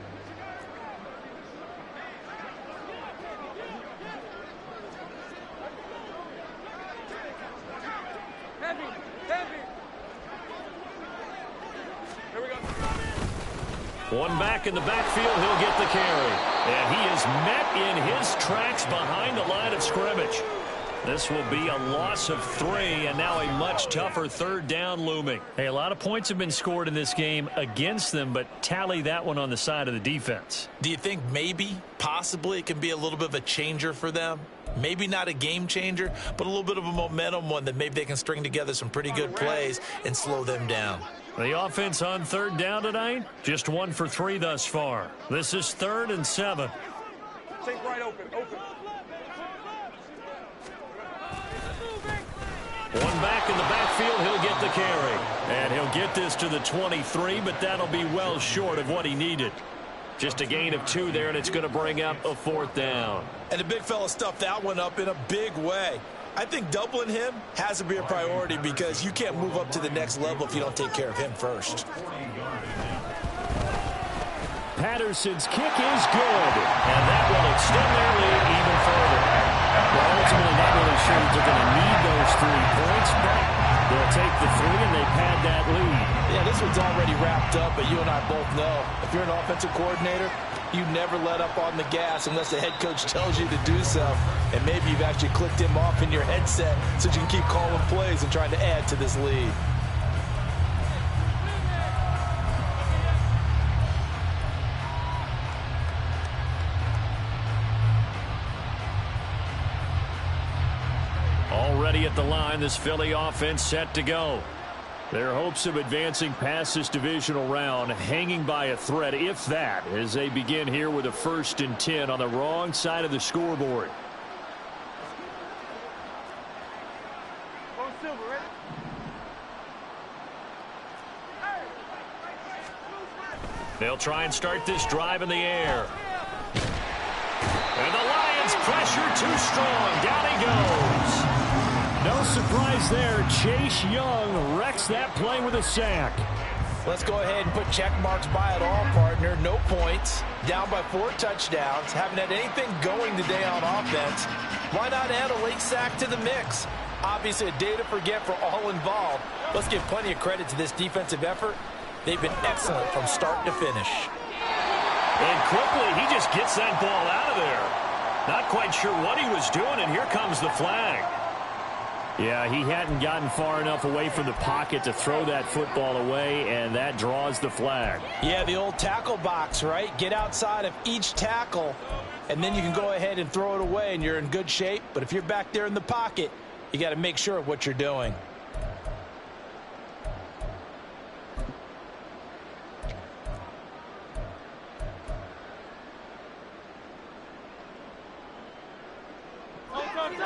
Speaker 1: One back in the backfield, he'll get the carry. And he is met in his tracks behind the line of scrimmage. This will be a loss of 3, and now a much tougher 3rd down looming. Hey, a lot of points have been scored in this game against them, but tally that one on the side of the defense.
Speaker 3: Do you think maybe, possibly, it can be a little bit of a changer for them? Maybe not a game changer, but a little bit of a momentum one that maybe they can string together some pretty good plays and slow them down.
Speaker 1: The offense on 3rd down tonight, just 1 for 3 thus far. This is 3rd and 7.
Speaker 4: Take right open.
Speaker 1: One back in the backfield, he'll get the carry. And he'll get this to the 23, but that'll be well short of what he needed. Just a gain of 2 there, and it's going to bring up a 4th down.
Speaker 3: And the big fella stuffed that one up in a big way. I think doubling him has to be a priority because you can't move up to the next level if you don't take care of him first.
Speaker 1: Patterson's kick is good, and that will extend their lead even further. Well, ultimately, not really sure that they're going to need those 3 points, but they'll take the 3, and they've had that lead.
Speaker 5: Yeah, this one's already wrapped up, but you and I both know if you're an offensive coordinator, you never let up on the gas unless the head coach tells you to do so. And maybe you've actually clicked him off in your headset so you can keep calling plays and trying to add to this lead.
Speaker 1: Already at the line, this Philly offense set to go. Their hopes of advancing past this divisional round hanging by a thread, if that, as they begin here with a 1st and 10 on the wrong side of the scoreboard. They'll try and start this drive in the air. And the Lions pressure too strong. Down he goes. No surprise there. Chase Young wrecks that play with a sack.
Speaker 5: Let's go ahead and put check marks by it all, partner. No points. Down by 4 touchdowns. Haven't had anything going today on offense. Why not add a late sack to the mix? Obviously a day to forget for all involved. Let's give plenty of credit to this defensive effort. They've been excellent from start to finish.
Speaker 1: And quickly, he just gets that ball out of there. Not quite sure what he was doing, and here comes the flag. Yeah, he hadn't gotten far enough away from the pocket to throw that football away, and that draws the flag.
Speaker 5: Yeah, the old tackle box, right? Get outside of each tackle, and then you can go ahead and throw it away, and you're in good shape. But if you're back there in the pocket, you got to make sure of what you're doing.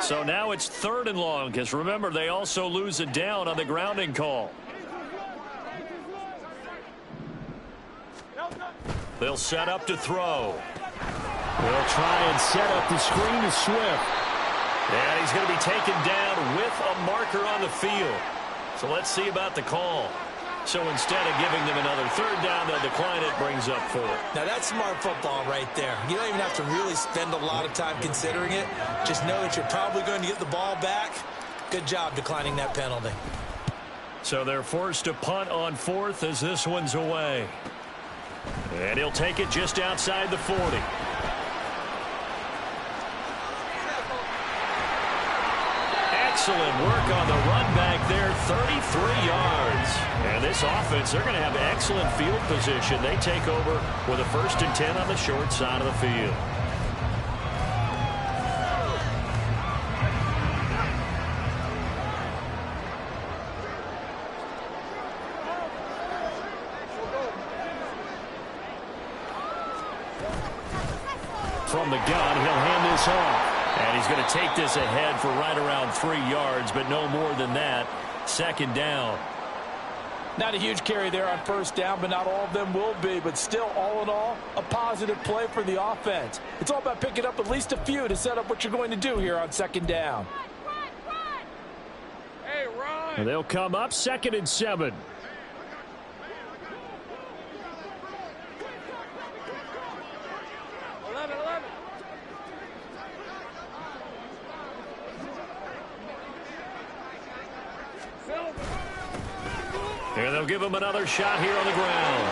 Speaker 1: So now it's 3rd and long, because remember, they also lose it down on the grounding call. They'll set up to throw. They'll try and set up the screen to Swift. And he's going to be taken down with a marker on the field. So let's see about the call. So instead of giving them another third down, they'll decline it, brings up 4.
Speaker 3: Now, that's smart football right there. You don't even have to really spend a lot of time considering it. Just know that you're probably going to get the ball back. Good job declining that penalty.
Speaker 1: So they're forced to punt on 4th as this one's away. And he'll take it just outside the 40. Excellent work on the run back there, 33 yards. And this offense, they're going to have excellent field position. They take over with a 1st and 10 on the short side of the field. From the gun, he'll hand this off. And he's going to take this ahead for right around 3 yards, but no more than that. 2nd down.
Speaker 5: Not a huge carry there on 1st down, but not all of them will be. But still, all in all, a positive play for the offense. It's all about picking up at least a few to set up what you're going to do here on 2nd down.
Speaker 4: Hey, run!
Speaker 1: And they'll come up 2nd and 7. And they'll give him another shot here on the ground.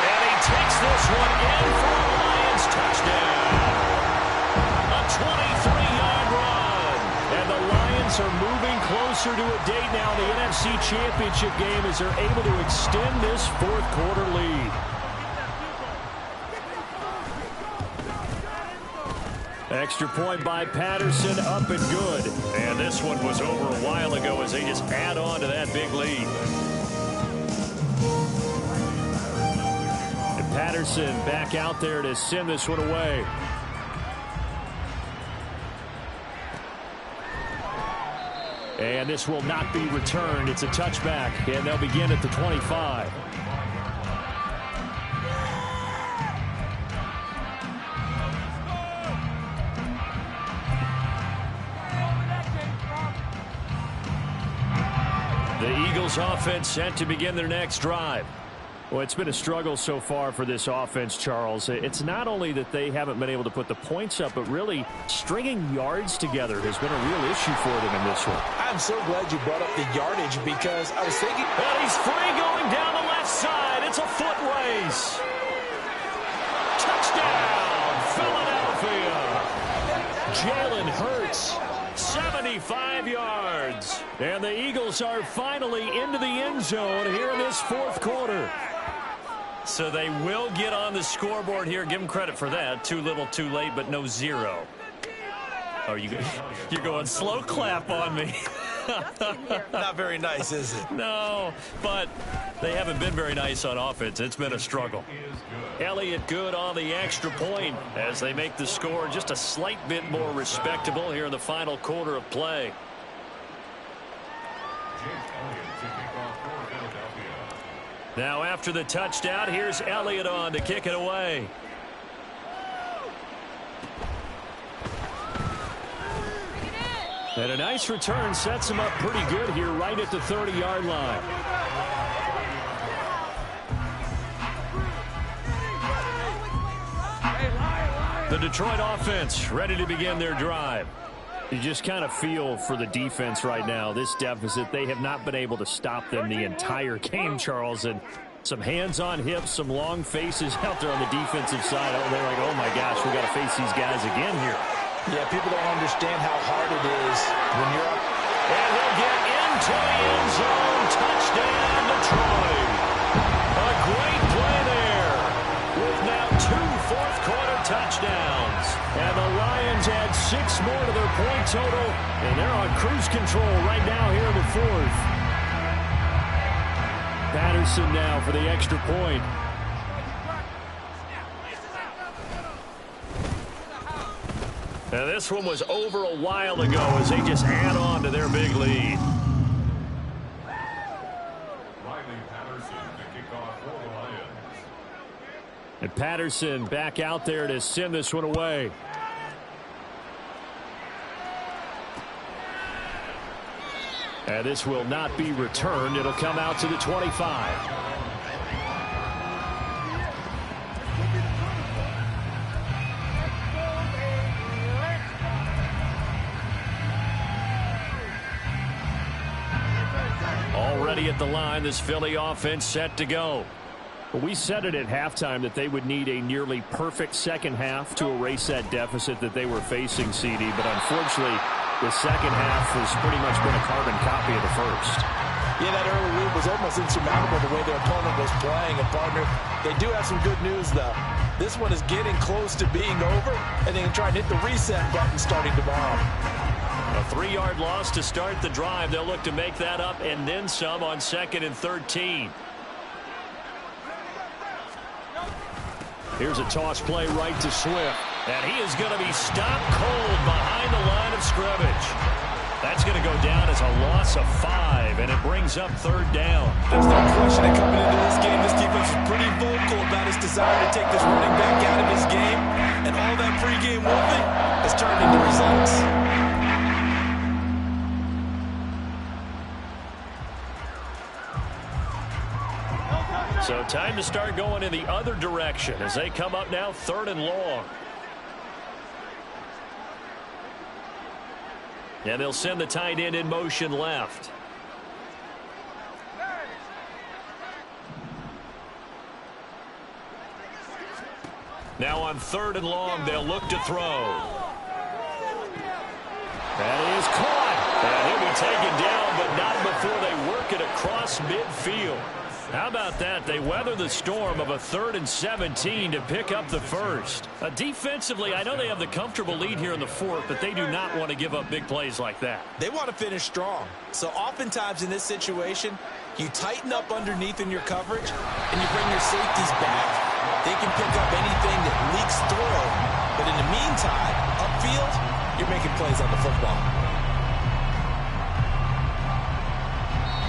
Speaker 1: And he takes this one in for a Lions touchdown. A 23-yard run. And the Lions are moving closer to a date now in the NFC Championship game as they're able to extend this 4th quarter lead. Extra point by Patterson, up and good. And this one was over a while ago as they just add on to that big lead. And Patterson back out there to send this one away. And this will not be returned. It's a touchback, and they'll begin at the 25. The Eagles offense set to begin their next drive. Well, it's been a struggle so far for this offense, Charles. It's not only that they haven't been able to put the points up, but really stringing yards together has been a real issue for them in this one.
Speaker 5: I'm so glad you brought up the yardage because I was thinking...
Speaker 1: And he's free going down the left side. It's a foot race. Touchdown, Philadelphia. Jalen Hurts. 75 yards. And the Eagles are finally into the end zone here in this 4th quarter. So they will get on the scoreboard here. Give them credit for that. Too little, too late, but no 0. Oh, you're going slow clap on me.
Speaker 3: Not very nice, is it?
Speaker 1: No, but they haven't been very nice on offense. It's been a struggle. Elliott good on the extra point as they make the score just a slight bit more respectable here in the final quarter of play. Now after the touchdown, here's Elliott on to kick it away. And a nice return sets him up pretty good here right at the 30-yard line. The Detroit offense ready to begin their drive. You just kind of feel for the defense right now, this deficit. They have not been able to stop them the entire game, Charles. And some hands on hips, some long faces out there on the defensive side. Oh, they're like, oh, my gosh, we got to face these guys again here.
Speaker 5: Yeah, people don't understand how hard it is when you're up.
Speaker 1: And he'll get into the end zone. Touchdown, Detroit. A great play there with now 2 fourth-quarter touchdowns. And the Lions add 6 more to their point total, and they're on cruise control right now here in the 4th. Patterson now for the extra point. Now this one was over a while ago as they just add on to their big lead. And Patterson back out there to send this one away. And this will not be returned. It'll come out to the 25. Already at the line, this Philly offense set to go. We said it at halftime that they would need a nearly perfect second half to erase that deficit that they were facing, CD. But unfortunately, the second half has pretty much been a carbon copy of the first.
Speaker 5: Yeah, that early lead was almost insurmountable the way their opponent was playing. And, partner, they do have some good news, though. This one is getting close to being over, and they can try and hit the reset button starting tomorrow.
Speaker 1: A 3-yard loss to start the drive. They'll look to make that up and then some on 2nd and 13. Here's a toss play right to Swift. And he is going to be stopped cold behind the line of scrimmage. That's going to go down as a loss of 5, and it brings up 3rd down.
Speaker 2: There's no question that coming into this game, this defense is pretty vocal about its desire to take this running back out of his game. And all that pregame wolfing has turned into results.
Speaker 1: So time to start going in the other direction as they come up now 3rd and long. And they'll send the tight end in motion left. Now on 3rd and long, they'll look to throw. That is caught. And he'll be taken down, but not before they work it across midfield. How about that? They weather the storm of a 3rd and 17 to pick up the first. Defensively, I know they have the comfortable lead here in the 4th, but they do not want to give up big plays like that.
Speaker 3: They want to finish strong. So oftentimes in this situation, you tighten up underneath in your coverage, and you bring your safeties back. They can pick up anything that leaks through. But in the meantime, upfield, you're making plays on the football.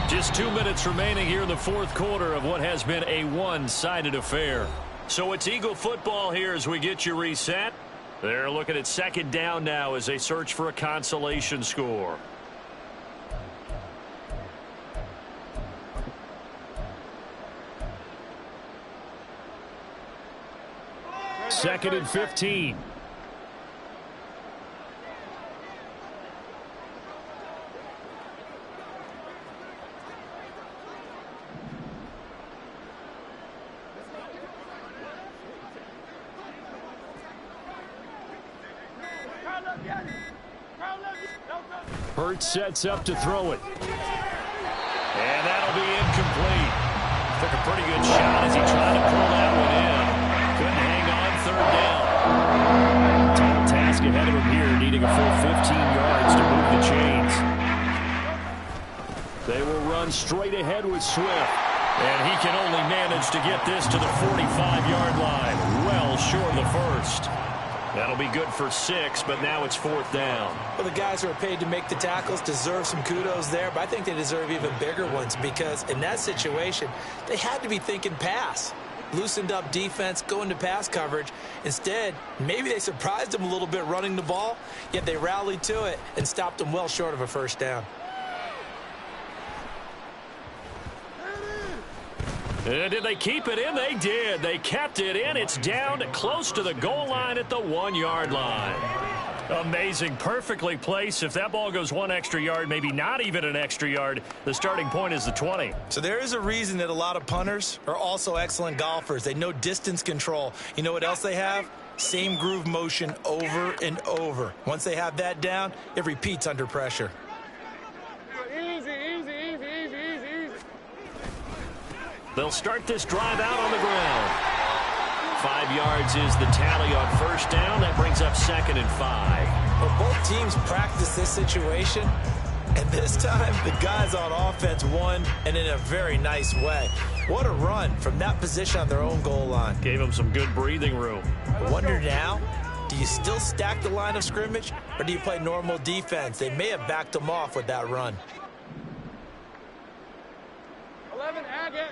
Speaker 1: Just 2 minutes remaining here in the 4th quarter of what has been a one-sided affair. So it's Eagle football here as we get you reset. They're looking at 2nd down now as they search for a consolation score. Second and 15. Hurts sets up to throw it. And that'll be incomplete. Took a pretty good shot as he tried to pull that one in. Couldn't hang on 3rd down. Tall task ahead of him here, needing a full 15 yards to move the chains. They will run straight ahead with Swift. And he can only manage to get this to the 45-yard line. Well short of the first. That'll be good for 6, but now it's 4th down.
Speaker 3: Well, the guys who are paid to make the tackles deserve some kudos there, but I think they deserve even bigger ones because in that situation, they had to be thinking pass. Loosened up defense, going to pass coverage. Instead, maybe they surprised them a little bit running the ball, yet they rallied to it and stopped them well short of a 1st down.
Speaker 1: Did they keep it in? They did. They kept it in. It's down to close to the goal line at the 1-yard line. Amazing. Perfectly placed. If that ball goes 1 extra yard, maybe not even an extra yard, the starting point is the 20.
Speaker 3: So there is a reason that a lot of punters are also excellent golfers. They know distance control. You know what else they have? Same groove motion over and over. Once they have that down, it repeats under pressure.
Speaker 1: They'll start this drive out on the ground. 5 yards is the tally on 1st down. That brings up 2nd and 5.
Speaker 3: Well, both teams practice this situation, and this time the guys on offense won, and in a very nice way. What a run from that position on their own goal line.
Speaker 1: Gave them some good breathing room.
Speaker 3: I wonder now, do you still stack the line of scrimmage, or do you play normal defense? They may have backed them off with that run.
Speaker 4: 11, Agate.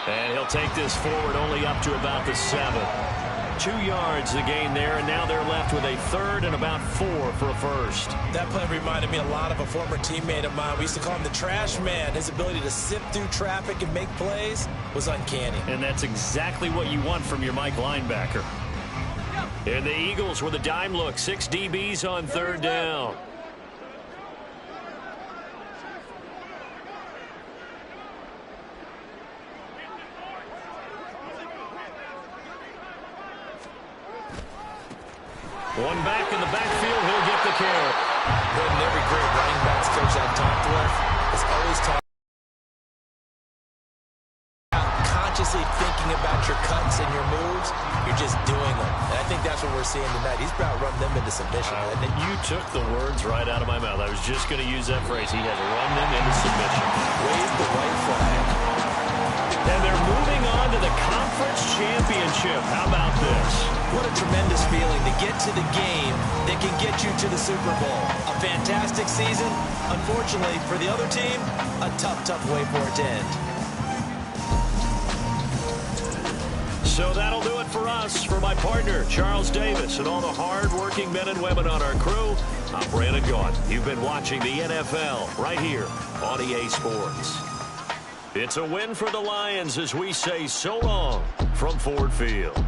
Speaker 1: And he'll take this forward only up to about the 7. 2 yards the gain there, and now they're left with a 3rd and about 4 for a first.
Speaker 3: That play reminded me a lot of a former teammate of mine. We used to call him the trash man. His ability to sift through traffic and make plays was uncanny.
Speaker 1: And that's exactly what you want from your Mike linebacker. And the Eagles with a dime look. 6 DBs on 3rd down. One back in the backfield. He'll get the carry.
Speaker 3: And every great running backs coach I've talked with has always talked about consciously thinking about your cuts and your moves. You're just doing them. And I think that's what we're seeing tonight. He's about run them into submission.
Speaker 1: You took the words right out of my mouth. I was just going to use that phrase. He has run them into submission.
Speaker 3: Wave the white flag.
Speaker 1: And they're moving on to the conference championship. How about this?
Speaker 3: What a tremendous feeling to get to the game that can get you to the Super Bowl. A fantastic season. Unfortunately, for the other team, a tough, tough way for it to end.
Speaker 1: So that'll do it for us. For my partner, Charles Davis, and all the hard-working men and women on our crew, I'm Brandon Gaughan. You've been watching the NFL right here on EA Sports. It's a win for the Lions as we say so long from Ford Field.